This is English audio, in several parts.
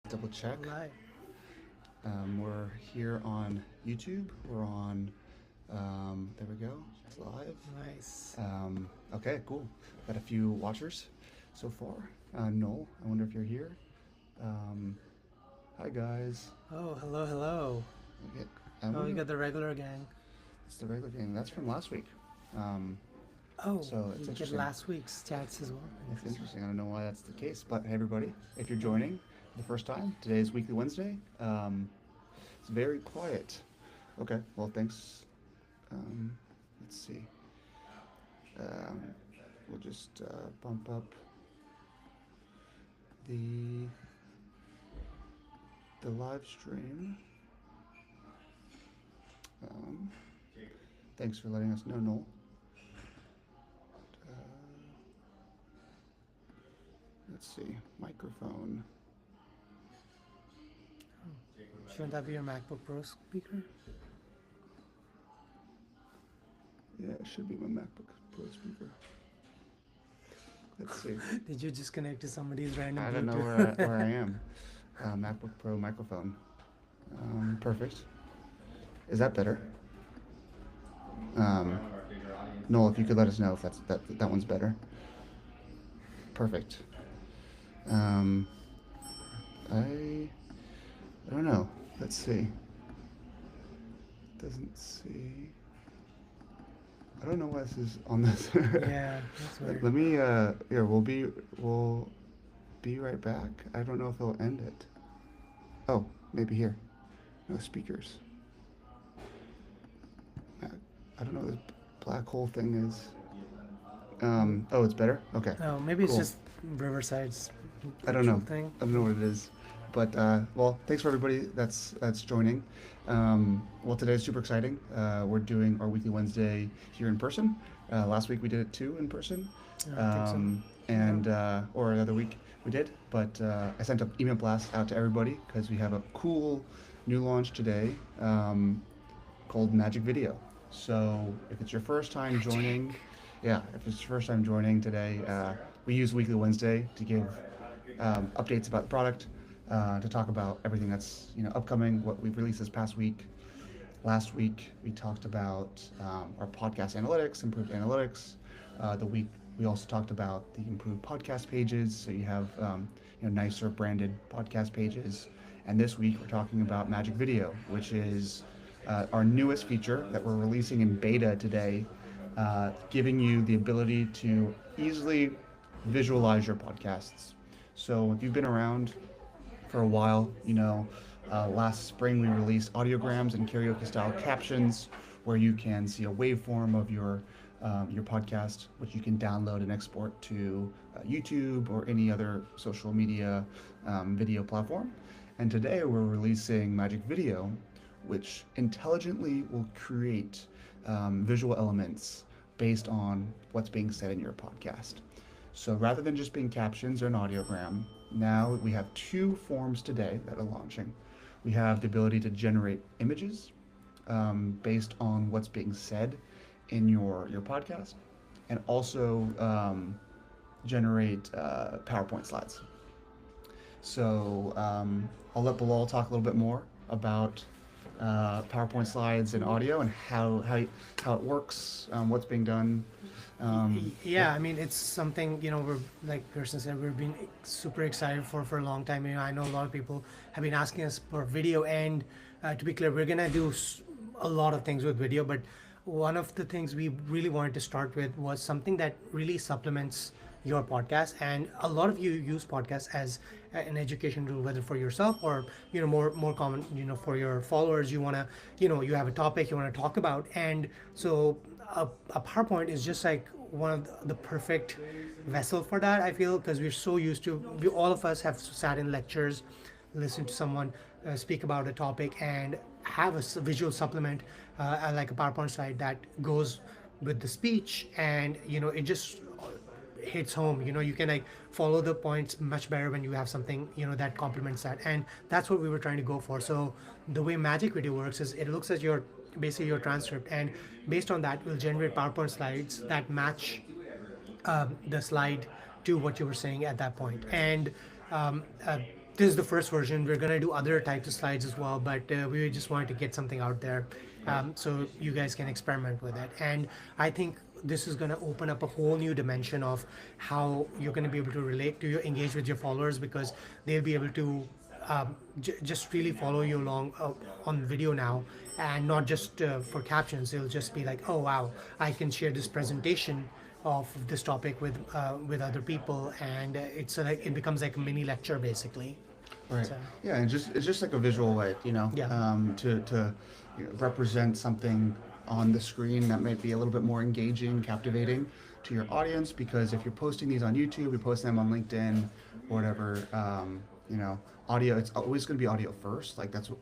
Double check. Live. We're here on YouTube. We're on. There we go. It's live. Nice. Okay, cool. Got a few watchers so far. Noel, I wonder if you're here. Um, Hi guys. Oh, hello. Okay, Oh, you got the regular gang. it's the regular game. That's from last week. Um, Oh, So it's you get interesting. last week's chats as well. it's interesting. I don't know why that's the case, but hey everybody, if you're joining for the first time, today is Weekly Wednesday. It's very quiet. Okay, well thanks. Um, let's see. Um, we'll just bump up the the live stream. Um, Thanks for letting us know, Noel. Uh, let's see, microphone. Shouldn't that be your MacBook Pro speaker? Yeah, it should be my MacBook Pro speaker. Let's see. Did you just connect to somebody's random I don't know Bluetooth? where I am. MacBook Pro microphone. Perfect. Is that better? Um, Noel, if you could let us know if that one's better. Perfect. Um, I don't know. Let's see. Doesn't see. I don't know why this is on this. Yeah, that's weird. Let me. Here, we'll be right back. I don't know if they'll end it. Oh, maybe here. No speakers. I don't know what this black hole thing is. Oh, it's better? Okay. Oh, maybe it's Cool. just Riverside's I don't know. actual thing. I don't know what it is. But, well, thanks for everybody that's joining. Well, today's super exciting. We're doing our Weekly Wednesday here in person. Last week we did it too in person. I think so. And, or another week we did. But I sent an email blast out to everybody because we have a cool new launch today called Magic Video. So if it's your first time joining, yeah, if it's your first time joining today, we use Weekly Wednesday to give updates about the product, to talk about everything that's upcoming, what we've released this past week. Last week we talked about our podcast analytics, improved analytics. The week we also talked about the improved podcast pages, so you have nicer branded podcast pages. And this week we're talking about Magic Video, which is our newest feature that we're releasing in beta today, giving you the ability to easily visualize your podcasts. So if you've been around for a while, last spring we released audiograms and karaoke style captions where you can see a waveform of your podcast, which you can download and export to YouTube or any other social media video platform. And today we're releasing Magic Video, which intelligently will create visual elements based on what's being said in your podcast. So rather than just being captions or an audiogram, now we have two forms today that are launching. We have the ability to generate images based on what's being said in your podcast, and also generate PowerPoint slides. So I'll let Bilal talk a little bit more about PowerPoint slides and audio and how it works, what's being done. Yeah, I mean, it's something, we're, like Kirsten said, we've been super excited for a long time. I know a lot of people have been asking us for video, and to be clear, we're going to do a lot of things with video, but one of the things we really wanted to start with was something that really supplements your podcast. And a lot of you use podcasts as an education tool, whether for yourself or more common, for your followers. You want to, you have a topic you want to talk about, and so a PowerPoint is just like one of the perfect vessel for that, I feel, because we're so used to, all of us have sat in lectures, listened to someone speak about a topic, and have a visual supplement, like a PowerPoint slide that goes with the speech, and it just hits home. You can like follow the points much better when you have something that complements that, and that's what we were trying to go for. So the way Magic Video works is it looks at your basically your transcript, and based on that we'll generate PowerPoint slides that match the slide to what you were saying at that point. And this is the first version. We're gonna do other types of slides as well, but we just wanted to get something out there, so you guys can experiment with it. And I think this is gonna open up a whole new dimension of how you're gonna be able to relate to engage with your followers, because they'll be able to just really follow you along on video now, and not just for captions. It'll just be like, oh wow, I can share this presentation of this topic with other people, and it's like it becomes like a mini lecture basically. Right. So, Yeah, and it's just like a visual way, yeah. to represent something on the screen that might be a little bit more engaging, captivating to your audience. Because if you're posting these on YouTube, you're posting them on LinkedIn or whatever, audio. It's always going to be audio first. Like that's what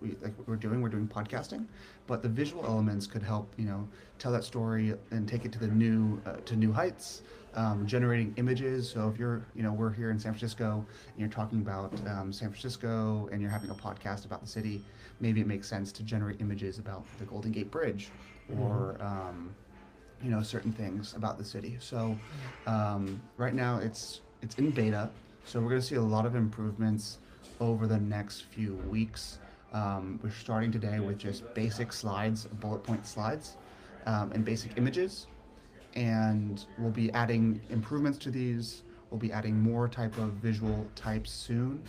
we're doing. We're doing podcasting, but the visual elements could help tell that story and take it to the new heights. Generating images. So if we're here in San Francisco and you're talking about San Francisco and you're having a podcast about the city, maybe it makes sense to generate images about the Golden Gate Bridge or, certain things about the city. So right now it's in beta. So we're going to see a lot of improvements over the next few weeks. We're starting today with just basic slides, bullet point slides, and basic images. And we'll be adding improvements to these. We'll be adding more type of visual types soon.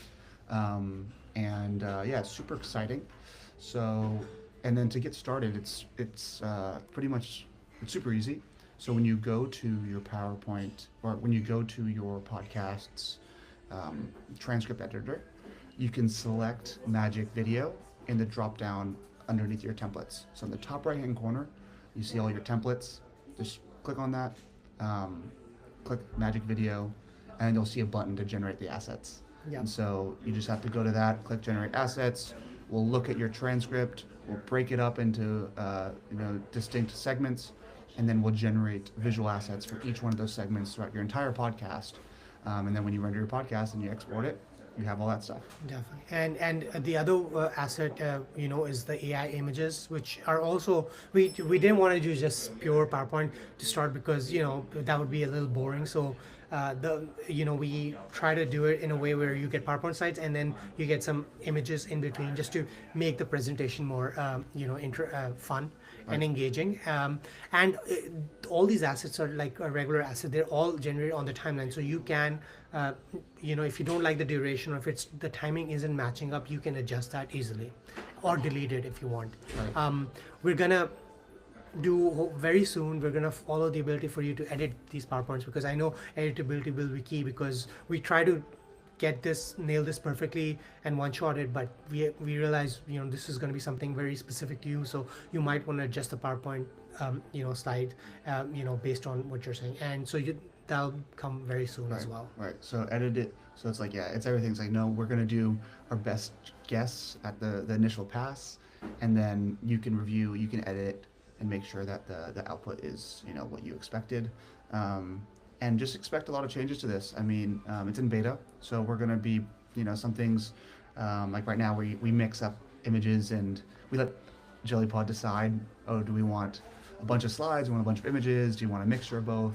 It's super exciting. So, and then to get started, it's pretty much, it's super easy. So when you go to your PowerPoint or when you go to your podcast's transcript editor, you can select Magic Video in the drop down underneath your templates. So in the top right hand corner, you see all your templates. Just click on that, click Magic Video, and you'll see a button to generate the assets. Yeah. And so you just have to go to that, click Generate Assets. We'll look at your transcript. We'll break it up into distinct segments, and then we'll generate visual assets for each one of those segments throughout your entire podcast. And then when you render your podcast and you export it, you have all that stuff. Definitely. And the other asset, is the AI images, which are also, we didn't want to do just pure PowerPoint to start, because that would be a little boring. So we try to do it in a way where you get PowerPoint slides and then you get some images in between, just to make the presentation more fun and engaging. And all these assets are like a regular asset. They're all generated on the timeline, so you can if you don't like the duration, or if the timing isn't matching up, you can adjust that easily or delete it if you want. Right. We're gonna do very soon, we're gonna follow the ability for you to edit these PowerPoints, because I know editability will be key, because we try to nail this perfectly and one shot it, but we realize this is going to be something very specific to you, so you might want to adjust the PowerPoint slide based on what you're saying, and so that'll come very soon as well. Right. So edit it. So it's like, it's everything's like, no, we're going to do our best guess at the initial pass, and then you can review, you can edit and make sure that the output is what you expected. And just expect a lot of changes to this. I mean, it's in beta, so we're going to be, some things, like right now we mix up images and we let JellyPod decide, do we want a bunch of slides, do we want a bunch of images, do you want a mixture of both?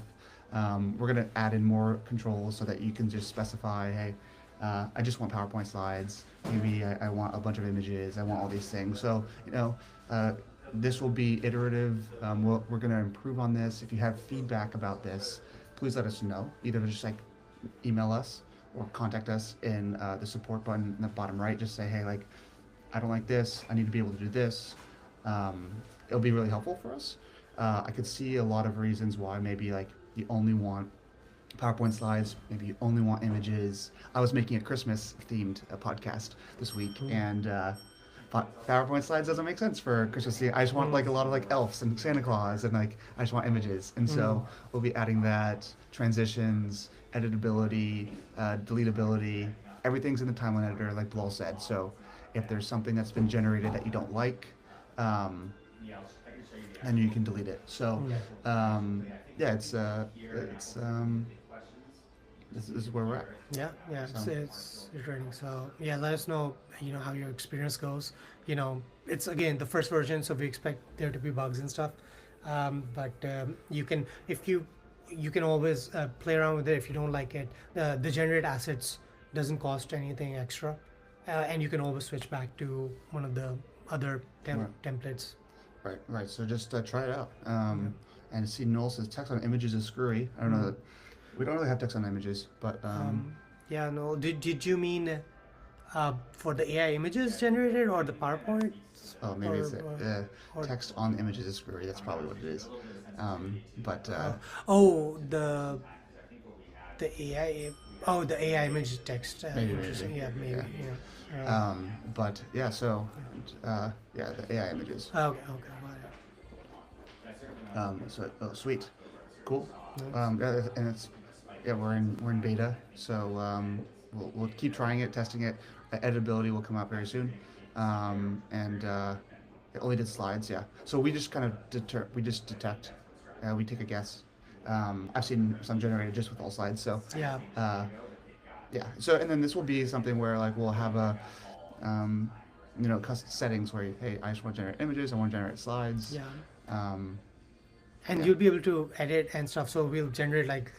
We're going to add in more controls so that you can just specify, hey, I just want PowerPoint slides, maybe I want a bunch of images, I want all these things. So, this will be iterative. We're going to improve on this. If you have feedback about this, please let us know. Either just like email us or contact us in the support button in the bottom right. Just say, hey, like, I don't like this. I need to be able to do this. It'll be really helpful for us. I could see a lot of reasons why maybe like you only want PowerPoint slides, maybe you only want images. I was making a Christmas themed podcast this week, and PowerPoint slides doesn't make sense for Christmas. I just want like a lot of like elves and Santa Claus, and like I just want images. And so we'll be adding that, transitions, editability, deletability. Everything's in the timeline editor, like Bilal said. So if there's something that's been generated that you don't like, then you can delete it. So this is where we're at. Yeah, it's iterating. So let us know, how your experience goes. It's again the first version, so we expect there to be bugs and stuff. But you can, if you can always play around with it if you don't like it. The generate assets doesn't cost anything extra. and you can always switch back to one of the other Right, templates. right. So just try it out. Yeah. And see, Noel says text on images is screwy. I don't know that we don't really have text on images, but Um, yeah, no. Did you mean for the AI images generated or the PowerPoint oh, maybe or it's or text on images is screwy. That's probably what it is. But uh, oh the AI oh the AI image text. maybe, Interesting. Yeah, maybe. yeah. Yeah. But yeah, so yeah, the AI images. Okay. Okay. Got So oh, sweet, cool. it. Nice. Yeah, and it's yeah, we're in beta, so we'll keep trying it, testing it. Editability will come out very soon, and it only did slides, yeah. So we just kind of we just detect, we take a guess. I've seen some generated just with all slides, so Yeah. uh, yeah. So and then this will be something where like we'll have a um, custom settings where hey, I just want to generate images, I want to generate slides. Yeah. Um, And yeah, you'll be able to edit and stuff. So we'll generate like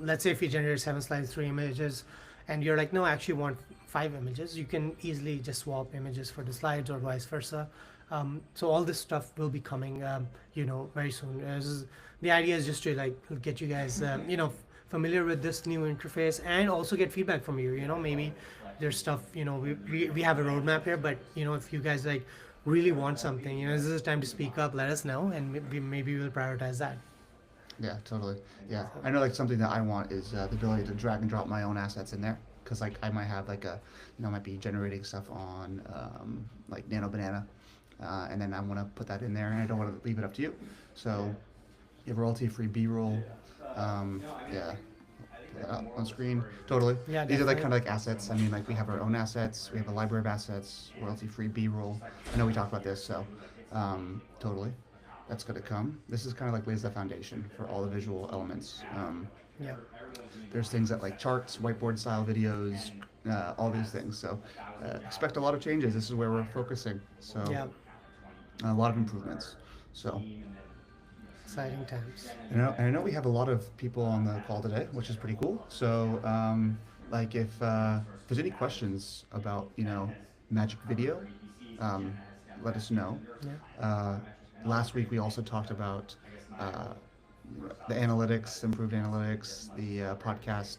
let's say if you generate 7 slides, 3 images, and you're like, no, I actually want 5 images, you can easily just swap images for the slides or vice versa. So all this stuff will be coming, very soon. The idea is just to like get you guys, familiar with this new interface and also get feedback from you. Maybe there's stuff, we have a roadmap here, but if you guys like really want something, this is the time to speak up, let us know, and maybe we'll prioritize that. yeah, totally. Yeah, So, I know like something that I want is the ability to drag and drop my own assets in there because like I might have like might be generating stuff on like Nano Banana, and then I want to put that in there, and I don't want to leave it up to you. So you have royalty-free B-roll. Yeah, on screen. Totally. yeah, These are like definitely. kind of like assets. I mean, like we have our own assets. We have a library of assets, royalty-free B-roll. I know we talked about this, so totally, that's gonna come. This is kind of like lays the foundation for all the visual elements. Yeah. There's things that like charts, whiteboard style videos, all these things. So expect a lot of changes. This is where we're focusing. So Yeah. a lot of improvements. So Exciting times. and I know we have a lot of people on the call today, which is pretty cool. So, like, if there's any questions about, Magic Video, um, let us know. Yeah. Last week we also talked about uh, the analytics, improved analytics, the podcast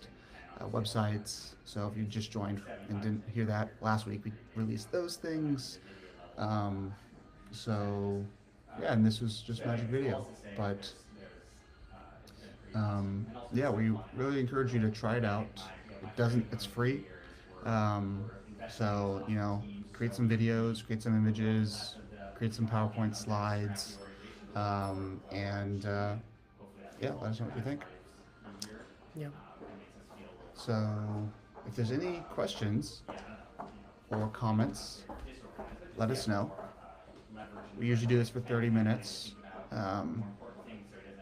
websites. So if you just joined and didn't hear that last week, we released those things. Um, so yeah, and this was just Magic Video, but yeah, we really encourage you to try it out. It's free. Um, so, create some videos, create some images, create some PowerPoint slides, and yeah, let us know what you think. Yeah. So, if there's any questions or comments, let us know. We usually do this for 30 minutes,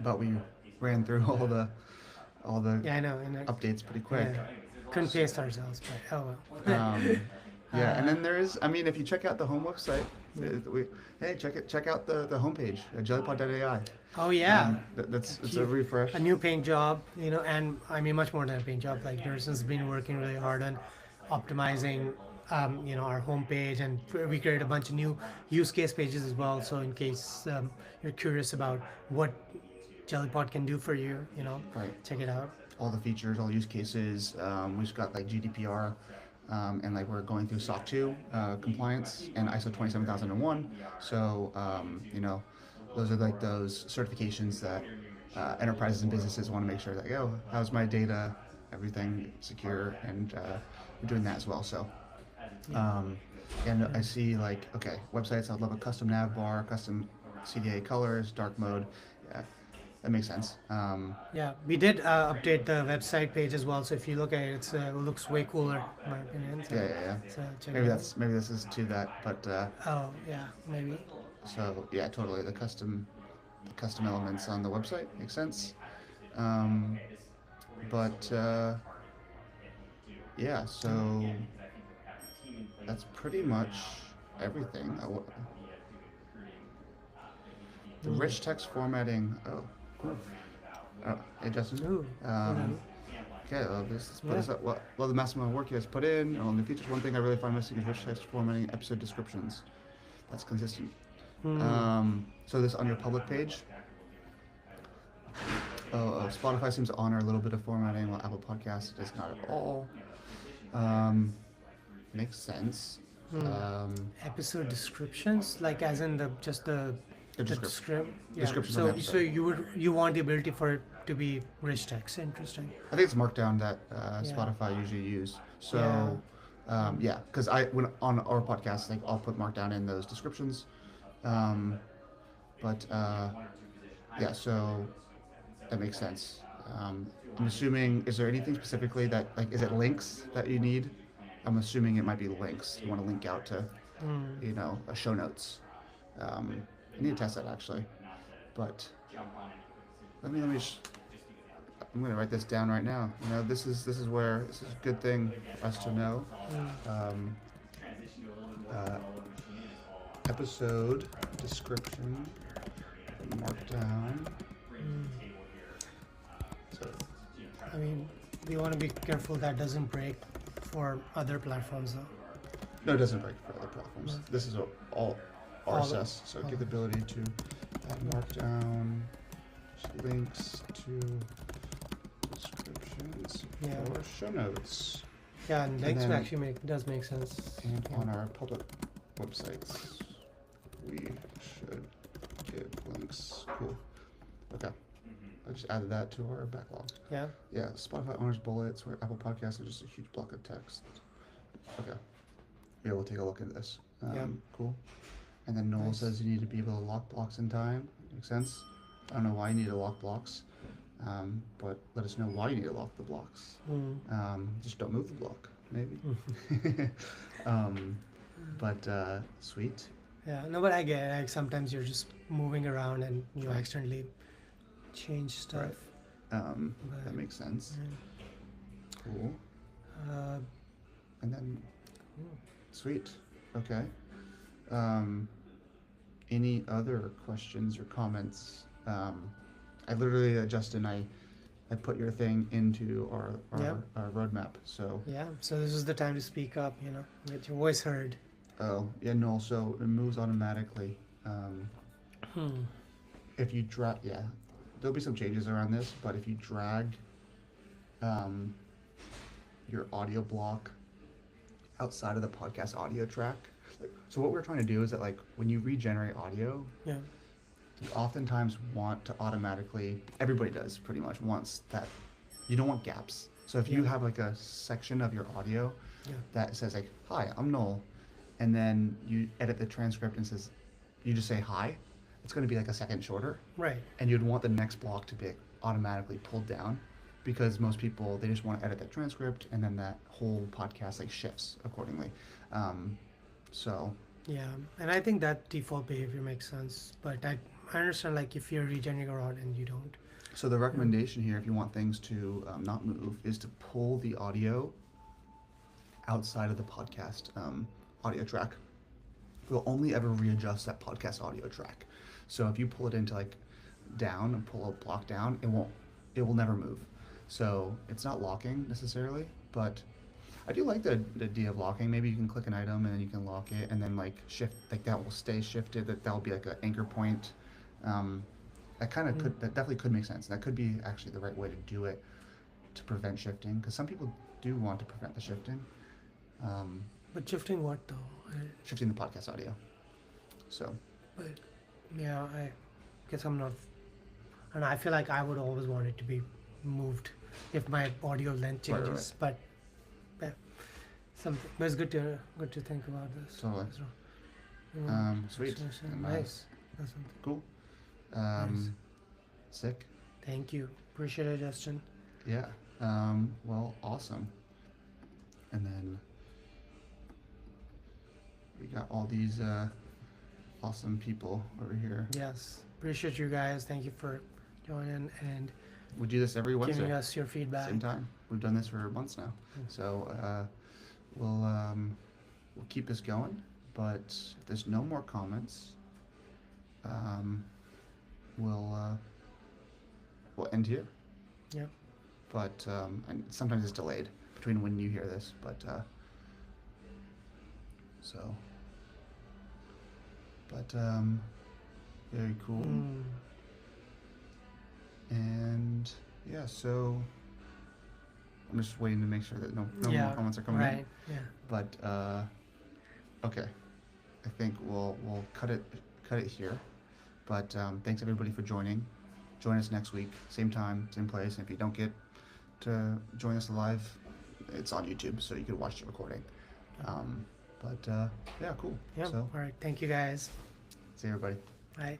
but we ran through all the Yeah, I know. And updates pretty quick. yeah, couldn't pace ourselves, but oh well. Yeah, and then there is. I mean, if you check out the home website, hey, check out the homepage, jellypod.ai. Oh yeah, It's a refresh. a new paint job, and I mean much more than a paint job. Like Harrison's been working really hard on optimizing, our homepage, and we created a bunch of new use case pages as well. So in case you're curious about what Jellypod can do for you, Right. check it out. All the features, all the use cases. We've got like GDPR, and like we're going through SOC 2 compliance and ISO 27001. So those are like those certifications that enterprises and businesses want to make sure that how's my data, everything secure, and we're doing that as well. So and I see like websites. I'd love a custom nav bar, custom CDA colors, dark mode. Yeah, that makes sense. Yeah, we did update the website page as well. So if you look at it, it looks way cooler, in my opinion. So, Yeah. so check Maybe it out. maybe this is to that, but Oh yeah, maybe. so yeah, totally the custom elements on the website makes sense. Um, but yeah, so that's pretty much everything. The rich text formatting. Oh, cool. Hey Justin. Ooh. Um, Okay, well, let's put Yeah. this up. Well, the massive amount of work you guys put in, all new features. One thing I really find missing is rich text formatting episode descriptions. That's consistent. Hmm. So this on your public page. Spotify seems to honor a little bit of formatting, while Apple Podcasts does not at all. Um, Makes sense. Hmm. Episode descriptions, like as in the just The the description. script. Yeah. Descriptions of the So episode. you want the ability for it to be rich text. Interesting. I think it's Markdown that Yeah. Spotify usually use. Yeah. So, yeah, because when on our podcast, like I'll put Markdown in those descriptions. Um, but yeah, so that makes sense. I'm assuming, is there anything specifically that, like, is it links that you need? I'm assuming it might be links. You want to link out to, a show notes. I need to test that actually, but let me. I'm gonna write this down right now. This is a good thing for us to know. Um, uh, Episode description, Markdown. So I mean, we want to be careful that doesn't break for other platforms though. no, it doesn't break for other platforms. This is all RSS, so give the ability to add Markdown links to descriptions or show notes. Yeah, and links actually does make sense. And on our public websites, we should give links. Cool. Okay. I just added that to our backlog. Yeah. Yeah, Spotify honors bullets, where Apple Podcasts are just a huge block of text. Okay. Yeah, we'll take a look at this. Cool. And then Noel says you need to be able to lock blocks in time. Makes sense. I don't know why you need to lock blocks, but let us know why you need to lock the blocks. Just don't move the block, maybe. Sweet. Yeah, no, but I get it. Like sometimes you're just moving around and you accidentally change stuff. Right. That makes sense. Cool. And then, sweet. Okay. Any other questions or comments? I literally, Justin, I put your thing into our roadmap. So yeah, so this is the time to speak up. Get your voice heard. Oh yeah, no. So it moves automatically. If you drag, there'll be some changes around this, but if you drag your audio block outside of the podcast audio track, so what we're trying to do is that, like, when you regenerate audio, you oftentimes want to automatically, everybody does pretty much, wants that, you don't want gaps. So if you have like a section of your audio that says like, hi, I'm Noel, and then you edit the transcript and says, you just say hi, it's going to be like a second shorter. Right. And you'd want the next block to be automatically pulled down, because most people, they just want to edit that transcript, and then that whole podcast like shifts accordingly. So yeah, and I think that default behavior makes sense, but I understand, like, if you're regenerating around and you don't. So the recommendation here, if you want things to not move, is to pull the audio outside of the podcast audio track. We'll only ever readjust that podcast audio track. So if you pull it into like down and pull a block down, it will never move. So it's not locking necessarily, but I do like the idea of locking. Maybe you can click an item and then you can lock it, and then like shift, like that will stay shifted. That will be like an anchor point. That kind of that definitely could make sense. That could be actually the right way to do it, to prevent shifting, because some people do want to prevent the shifting. But shifting what though? Shifting the podcast audio. So. But yeah, I guess I'm not. And I feel like I would always want it to be moved if my audio length changes. Right. But yeah, something. But it's good to think about this. Totally. Sweet. Nice. That's something. Cool. Nice. Sick. Thank you. Appreciate it, Justin. Yeah. Well, awesome. And then we got all these awesome people over here. Yes. Appreciate you guys. Thank you for joining and We do this every Wednesday. giving us your feedback. Same time. We've done this for months now. So we'll keep this going. But if there's no more comments, we'll end here. Yeah. but and sometimes it's delayed between when you hear this, but so, but very cool. Mm. And yeah, so I'm just waiting to make sure that no more Yeah. comments are coming in. Right. Yeah. But okay, I think we'll cut it here. But thanks everybody for joining. Join us next week, same time, same place. And if you don't get to join us live, it's on YouTube, so you can watch the recording. But yeah, cool. Yeah. So All right. Thank you guys. see everybody. Bye.